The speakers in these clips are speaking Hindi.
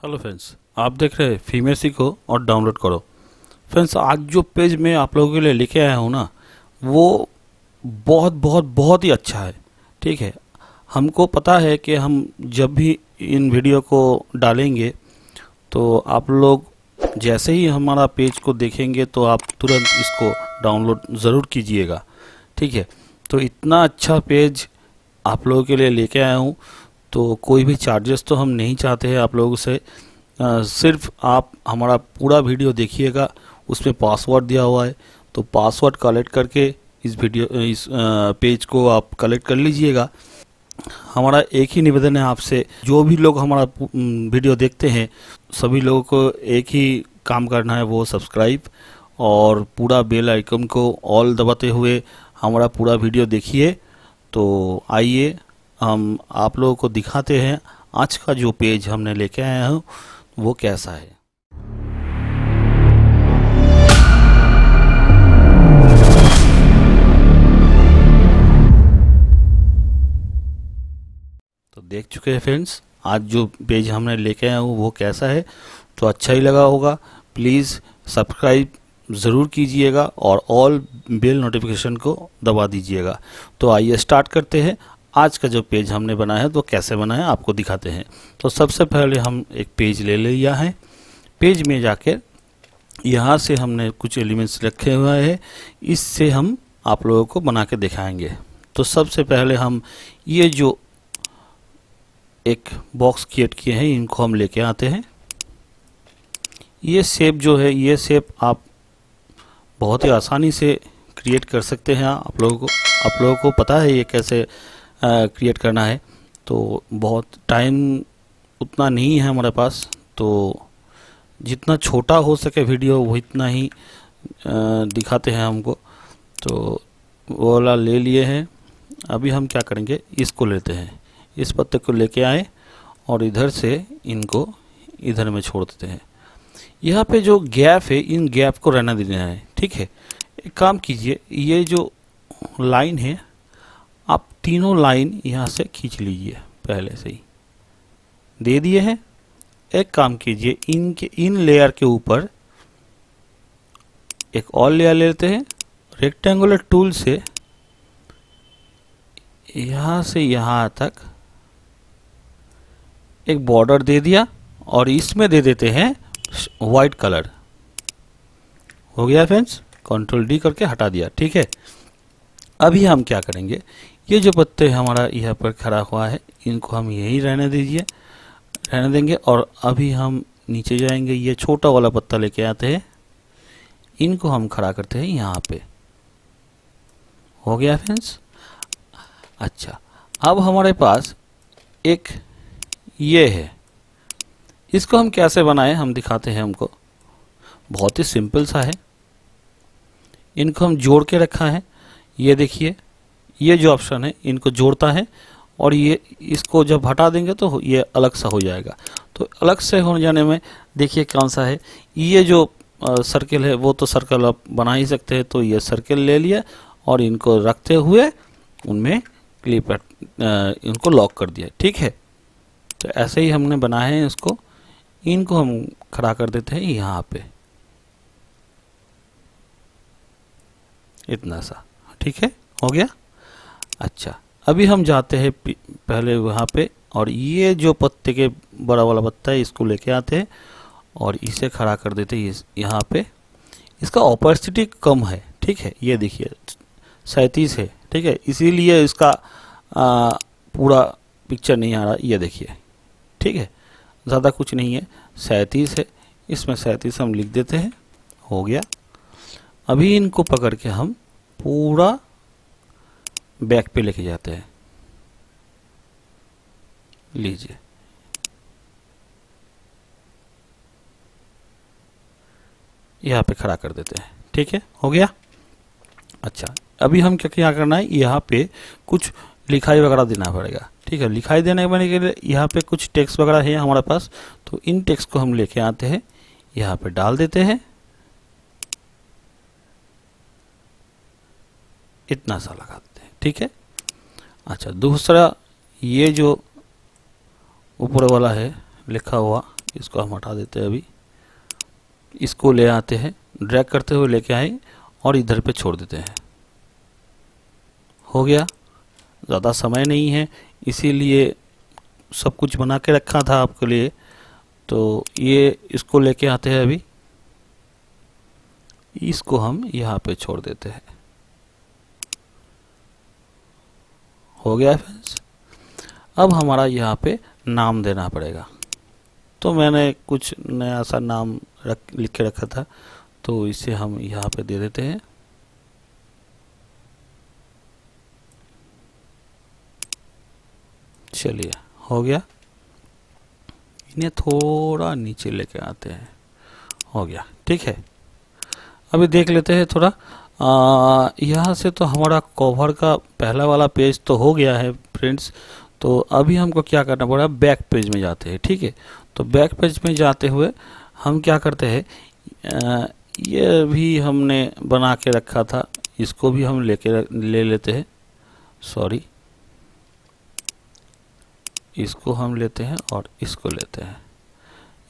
हेलो फ्रेंड्स, आप देख रहे हैं फीमेल सीखो और डाउनलोड करो। फ्रेंड्स, आज जो पेज मैं आप लोगों के लिए लेके आया हूँ ना, वो बहुत बहुत बहुत ही अच्छा है। ठीक है, हमको पता है कि हम जब भी इन वीडियो को डालेंगे तो आप लोग जैसे ही हमारा पेज को देखेंगे तो आप तुरंत इसको डाउनलोड ज़रूर कीजिएगा। ठीक है, तो इतना अच्छा पेज आप लोगों के लिए लेके आया हूँ, तो कोई भी चार्जेस तो हम नहीं चाहते हैं आप लोगों से। सिर्फ आप हमारा पूरा वीडियो देखिएगा, उसमें पासवर्ड दिया हुआ है, तो पासवर्ड कलेक्ट करके इस पेज को आप कलेक्ट कर लीजिएगा। हमारा एक ही निवेदन है आपसे, जो भी लोग हमारा वीडियो देखते हैं सभी लोगों को एक ही काम करना है, वो सब्सक्राइब और पूरा बेल आइकन को ऑल दबाते हुए हमारा पूरा वीडियो देखिए। तो आइए हम आप लोगों को दिखाते हैं आज का जो पेज हमने लेके आया हूँ वो कैसा है। तो देख चुके हैं फ्रेंड्स, आज जो पेज हमने लेके आया हूँ वो कैसा है। तो अच्छा ही लगा होगा, प्लीज़ सब्सक्राइब ज़रूर कीजिएगा और ऑल बेल नोटिफिकेशन को दबा दीजिएगा। तो आइए स्टार्ट करते हैं। आज का जो पेज हमने बनाया है तो कैसे बनाया है आपको दिखाते हैं। तो सबसे पहले हम एक पेज ले लिया है। पेज में जाकर यहाँ से हमने कुछ एलिमेंट्स रखे हुए हैं, इससे हम आप लोगों को बना के दिखाएंगे। तो सबसे पहले हम ये जो एक बॉक्स क्रिएट किए हैं इनको हम लेके आते हैं। ये शेप जो है, ये शेप आप बहुत ही आसानी से क्रिएट कर सकते हैं। आप लोगों को पता है ये कैसे क्रिएट करना है। तो बहुत टाइम उतना नहीं है हमारे पास, तो जितना छोटा हो सके वीडियो वो इतना ही दिखाते हैं हमको। तो वो वाला ले लिए हैं। अभी हम क्या करेंगे, इसको लेते हैं, इस पत्ते को लेके आए और इधर से इनको इधर में छोड़ देते हैं। यहाँ पे जो गैप है इन गैप को रहना देना है। ठीक है, एक काम कीजिए, ये जो लाइन है आप तीनों लाइन यहाँ से खींच लीजिए, पहले से ही दे दिए हैं। एक काम कीजिए, इन लेयर के ऊपर एक और लेयर लेते हैं, रेक्टेंगुलर टूल से यहाँ से यहाँ तक एक बॉर्डर दे दिया और इसमें दे देते हैं वाइट कलर। हो गया फ्रेंड्स, कंट्रोल डी करके हटा दिया। ठीक है, अभी हम क्या करेंगे, ये जो पत्ते हमारा यहाँ पर खड़ा हुआ है इनको हम यही रहने देंगे। और अभी हम नीचे जाएंगे, ये छोटा वाला पत्ता लेके आते हैं, इनको हम खड़ा करते हैं यहाँ पे। हो गया फ्रेंड्स। अच्छा, अब हमारे पास एक ये है, इसको हम कैसे बनाएं हम दिखाते हैं। हमको बहुत ही सिंपल सा है, इनको हम जोड़ के रखा है। ये देखिए, ये जो ऑप्शन है इनको जोड़ता है और ये इसको जब हटा देंगे तो ये अलग सा हो जाएगा। तो अलग से हो जाने में देखिए कौन सा है, ये जो सर्कल है वो तो सर्कल आप बना ही सकते हैं। तो ये सर्कल ले लिया और इनको रखते हुए उनमें क्लिप इनको लॉक कर दिया। ठीक है, तो ऐसे ही हमने बनाए हैं इसको। इनको हम खड़ा कर देते हैं यहाँ पे, इतना सा। ठीक है, हो गया। अच्छा, अभी हम जाते हैं पहले वहाँ पे और ये जो पत्ते के बड़ा वाला पत्ता है इसको लेके आते हैं और इसे खड़ा कर देते हैं यहाँ पे। इसका ऑपर्चुनिटी कम है। ठीक है, ये देखिए 37 है। ठीक है, इसीलिए इसका पूरा पिक्चर नहीं आ रहा। ये देखिए, ठीक है, ज़्यादा कुछ नहीं है, 37 है। इसमें 37 हम लिख देते हैं। हो गया। अभी इनको पकड़ के हम पूरा बैक पे लेके जाते हैं। लीजिए, यहाँ पे खड़ा कर देते हैं। ठीक है, हो गया। अच्छा, अभी हम क्या करना है, यहाँ पे कुछ लिखाई वगैरह देना पड़ेगा। ठीक है, लिखाई देने के लिए यहाँ पे कुछ टेक्स्ट वगैरह है हमारे पास, तो इन टेक्स्ट को हम लेके आते हैं, यहाँ पे डाल देते हैं। इतना सा लगा देते हैं। ठीक है। अच्छा, दूसरा ये जो ऊपर वाला है लिखा हुआ, इसको हम हटा देते हैं। अभी इसको ले आते हैं, ड्रैग करते हुए लेके आए और इधर पे छोड़ देते हैं। हो गया। ज़्यादा समय नहीं है इसीलिए सब कुछ बना के रखा था आपके लिए। तो ये इसको लेके आते हैं। अभी इसको हम यहाँ पे छोड़ देते हैं। हो गया फ्रेंड्स। अब हमारा यहाँ पे नाम देना पड़ेगा। तो मैंने कुछ नया सा नाम लिख के रखा था, तो इसे हम यहाँ पे दे देते हैं। चलिए, हो गया। इन्हें थोड़ा नीचे लेके आते हैं। हो गया, ठीक है। अभी देख लेते हैं थोड़ा। यहाँ से तो हमारा कवर का पहला वाला पेज तो हो गया है फ्रेंड्स। तो अभी हमको क्या करना पड़ेगा, बैक पेज में जाते हैं। ठीक है, तो बैक पेज में जाते हुए हम क्या करते हैं, ये भी हमने बना के रखा था, इसको भी हम ले लेते हैं। सॉरी, इसको हम लेते हैं और इसको लेते हैं।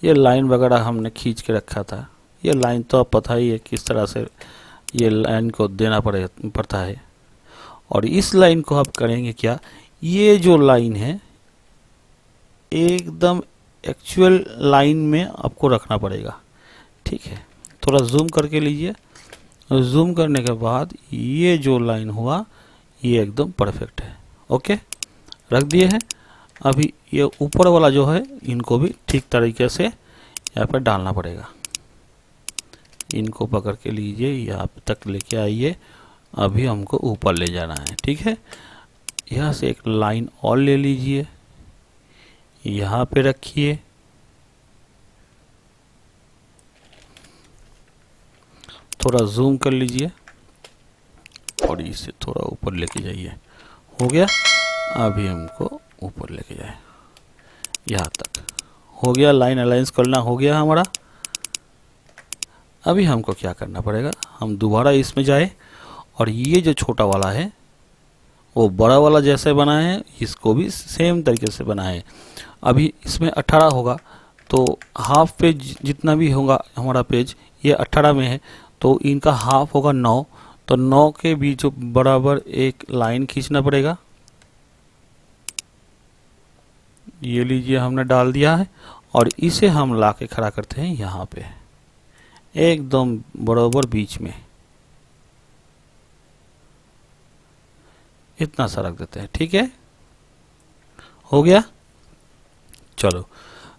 ये लाइन वगैरह हमने खींच के रखा था। ये लाइन तो अब पता ही है किस तरह से ये लाइन को देना पड़ता है। और इस लाइन को आप करेंगे क्या, ये जो लाइन है एकदम एक्चुअल लाइन में आपको रखना पड़ेगा। ठीक है, थोड़ा जूम करके लीजिए। जूम करने के बाद ये जो लाइन हुआ ये एकदम परफेक्ट है। ओके, रख दिए हैं। अभी ये ऊपर वाला जो है इनको भी ठीक तरीके से यहाँ पर डालना पड़ेगा। इनको पकड़ के लीजिए, यहाँ तक लेके आइए। अभी हमको ऊपर ले जाना है। ठीक है, यहाँ से एक लाइन और ले लीजिए, यहाँ पे रखिए। थोड़ा जूम कर लीजिए और इसे थोड़ा ऊपर लेके जाइए। हो गया। अभी हमको ऊपर लेके जाए, यहाँ तक हो गया। लाइन अलाइंस करना हो गया हमारा। अभी हमको क्या करना पड़ेगा, हम दोबारा इसमें जाए और ये जो छोटा वाला है वो बड़ा वाला जैसे बनाए हैं, इसको भी सेम तरीके से बनाए। अभी इसमें 18 होगा, तो हाफ पेज जितना भी होगा हमारा पेज, ये 18 में है तो इनका हाफ होगा 9। तो 9 के बीच बराबर एक लाइन खींचना पड़ेगा। ये लीजिए, हमने डाल दिया है और इसे हम ला के खड़ा करते हैं यहाँ पे एकदम बराबर बीच में। इतना सा रख देते हैं। ठीक है, हो गया। चलो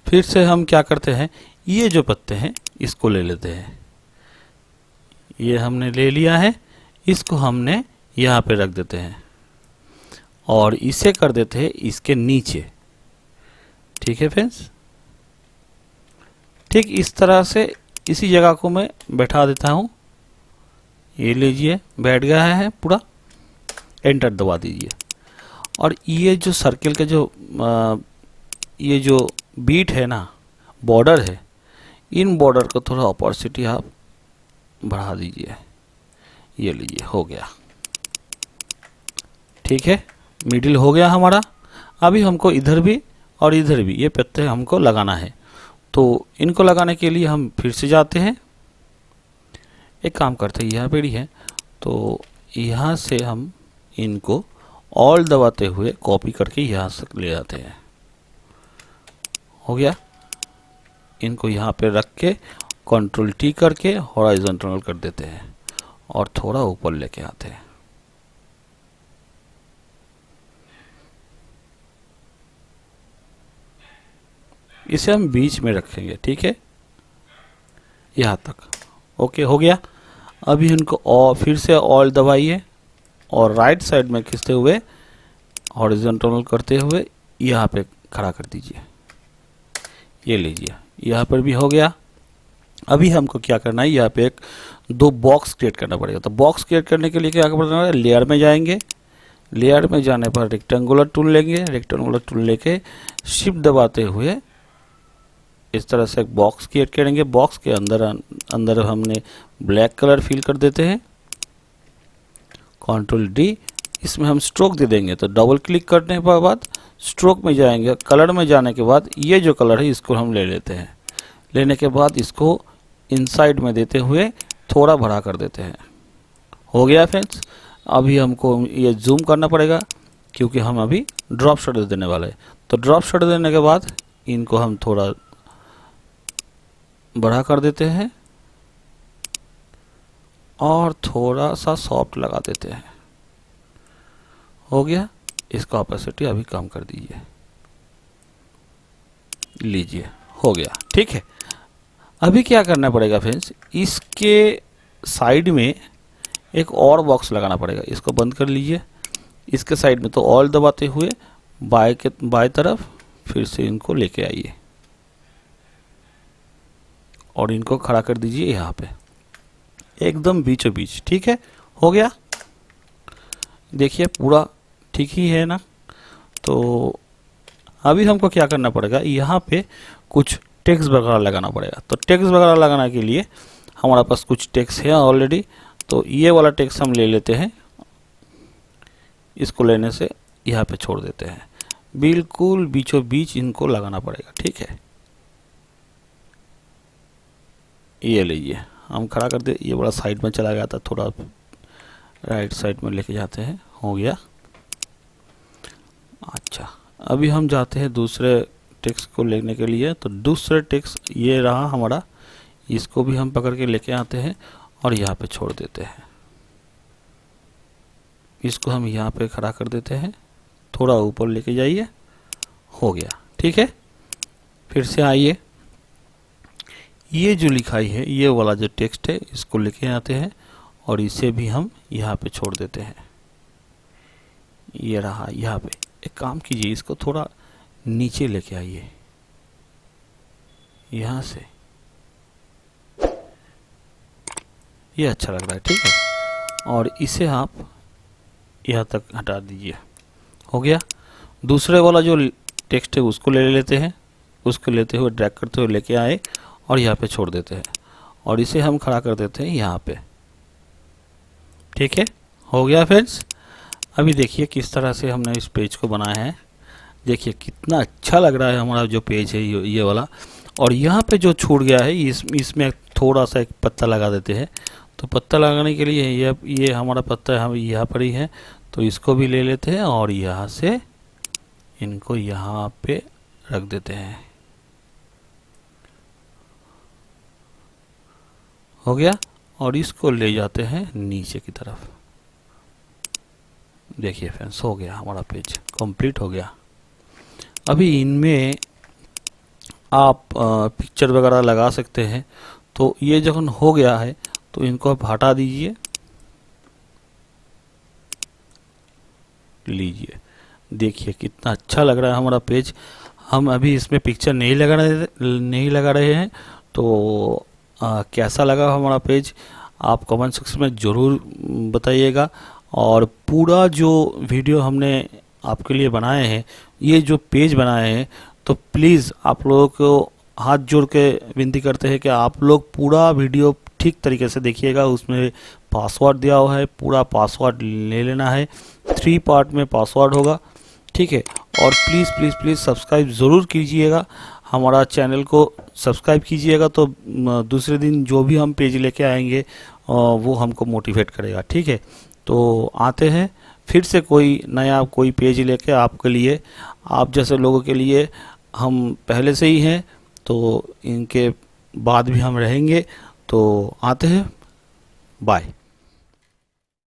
फिर से हम क्या करते हैं, ये जो पत्ते हैं इसको ले लेते हैं। ये हमने ले लिया है, इसको हमने यहाँ पे रख देते हैं और इसे कर देते हैं इसके नीचे। ठीक है फ्रेंड्स, ठीक इस तरह से इसी जगह को मैं बैठा देता हूँ। ये लीजिए, बैठ गया है पूरा। एंटर दबा दीजिए और ये जो सर्किल के जो ये जो बीट है ना, बॉर्डर है, इन बॉर्डर को थोड़ा ऑपोसिटी आप बढ़ा दीजिए। ये लीजिए, हो गया। ठीक है, मिडिल हो गया हमारा। अभी हमको इधर भी और इधर भी ये पत्ते हमको लगाना है। तो इनको लगाने के लिए हम फिर से जाते हैं। एक काम करते हैं, यहाँ पे ही है तो यहाँ से हम इनको ऑल दबाते हुए कॉपी करके यहाँ से ले जाते हैं। हो गया। इनको यहाँ पे रख के कंट्रोल टी करके हॉरिजॉन्टल कर देते हैं और थोड़ा ऊपर लेके आते हैं। इसे हम बीच में रखेंगे। ठीक है, यहाँ तक। ओके, हो गया। अभी इनको और फिर से ऑल दबाइए और राइट साइड में खींचते हुए हॉरिजॉन्टल करते हुए यहाँ पे खड़ा कर दीजिए। ये लीजिए, यहाँ पर भी हो गया। अभी हमको क्या करना है, यहाँ पे एक 2 बॉक्स क्रिएट करना पड़ेगा। तो बॉक्स क्रिएट करने के लिए क्या करना है, लेयर में जाएंगे। लेयर में जाने पर रेक्टेंगुलर टूल लेंगे। रेक्टेंगुलर टूल लेके शिफ्ट दबाते हुए इस तरह से एक बॉक्स क्रिएट करेंगे। बॉक्स के अंदर हमने ब्लैक कलर फिल कर देते हैं। कंट्रोल डी, इसमें हम स्ट्रोक दे देंगे। तो डबल क्लिक करने के बाद स्ट्रोक में जाएंगे। कलर में जाने के बाद ये जो कलर है इसको हम ले लेते हैं। लेने के बाद इसको इनसाइड में देते हुए थोड़ा बड़ा कर देते हैं। हो गया फ्रेंड्स। अभी हमको ये जूम करना पड़ेगा क्योंकि हम अभी ड्रॉप शैडो देने वाले हैं। तो ड्रॉप शैडो देने के बाद इनको हम थोड़ा बड़ा कर देते हैं और थोड़ा सा सॉफ्ट लगा देते हैं। हो गया। इसका ऑपेसिटी अभी कम कर दीजिए, लीजिए, हो गया। ठीक है। अभी क्या करना पड़ेगा फ्रेंड्स, इसके साइड में एक और बॉक्स लगाना पड़ेगा। इसको बंद कर लीजिए। इसके साइड में तो ऑल दबाते हुए बाएं तरफ फिर से इनको लेके आइए और इनको खड़ा कर दीजिए यहाँ पे एकदम बीचों बीच। ठीक है, हो गया। देखिए पूरा ठीक ही है ना। तो अभी हमको क्या करना पड़ेगा, यहाँ पे कुछ टेक्स्ट वगैरह लगाना पड़ेगा। तो टेक्स्ट वगैरह लगाने के लिए हमारे पास कुछ टेक्स्ट है ऑलरेडी। तो ये वाला टेक्स्ट हम ले लेते हैं। इसको लेने से यहाँ पे छोड़ देते हैं, बिल्कुल बीचों बीच इनको लगाना पड़ेगा। ठीक है, ये लीजिए, हम खड़ा कर दे। ये बड़ा साइड में चला गया था, थोड़ा राइट साइड में लेके जाते हैं। हो गया। अच्छा, अभी हम जाते हैं दूसरे टेक्स्ट को लेने के लिए। तो दूसरे टेक्स्ट ये रहा हमारा, इसको भी हम पकड़ के लेके आते हैं और यहाँ पे छोड़ देते हैं। इसको हम यहाँ पे खड़ा कर देते हैं, थोड़ा ऊपर लेके जाइए। हो गया। ठीक है, फिर से आइए। ये जो लिखाई है, ये वाला जो टेक्स्ट है, इसको लेके आते हैं और इसे भी हम यहाँ पे छोड़ देते हैं। ये रहा यहाँ पे। एक काम कीजिए, इसको थोड़ा नीचे लेके आइए यहाँ से। ये अच्छा लग रहा है। ठीक है, और इसे आप यहाँ तक हटा दीजिए। हो गया। दूसरे वाला जो टेक्स्ट है उसको ले लेते हैं। उसको लेते हुए ड्रैग करते हुए लेके आए और यहाँ पे छोड़ देते हैं और इसे हम खड़ा कर देते हैं यहाँ पे। ठीक है, हो गया फ्रेंड्स। अभी देखिए किस तरह से हमने इस पेज को बनाया है। देखिए कितना अच्छा लग रहा है हमारा जो पेज है ये वाला। और यहाँ पे जो छूट गया है इसमें थोड़ा सा एक पत्ता लगा देते हैं। तो पत्ता लगाने के लिए ये हमारा पत्ता हम यहाँ पर ही है, तो इसको भी ले लेते हैं और यहाँ से इनको यहाँ पे रख देते हैं। हो गया। और इसको ले जाते हैं नीचे की तरफ। देखिए फ्रेंड्स, हो गया, हमारा पेज कंप्लीट हो गया। अभी इनमें आप पिक्चर वगैरह लगा सकते हैं। तो ये जब हो गया है तो इनको आप हटा दीजिए। लीजिए, देखिए कितना अच्छा लग रहा है हमारा पेज। हम अभी इसमें पिक्चर नहीं लगा रहे हैं। तो कैसा लगा हमारा पेज आप कमेंट सेक्शन में ज़रूर बताइएगा। और पूरा जो वीडियो हमने आपके लिए बनाए हैं, ये जो पेज बनाए हैं, तो प्लीज़ आप लोगों को हाथ जोड़ के विनती करते हैं कि आप लोग पूरा वीडियो ठीक तरीके से देखिएगा। उसमें पासवर्ड दिया हुआ है, पूरा पासवर्ड ले लेना है। 3 पार्ट में पासवर्ड होगा। ठीक है, और प्लीज़ प्लीज़ प्लीज़ सब्सक्राइब ज़रूर कीजिएगा, हमारा चैनल को सब्सक्राइब कीजिएगा। तो दूसरे दिन जो भी हम पेज लेके आएंगे वो हमको मोटिवेट करेगा। ठीक है, तो आते हैं फिर से कोई नया कोई पेज लेके आपके लिए, आप जैसे लोगों के लिए हम पहले से ही हैं, तो इनके बाद भी हम रहेंगे। तो आते हैं, बाय।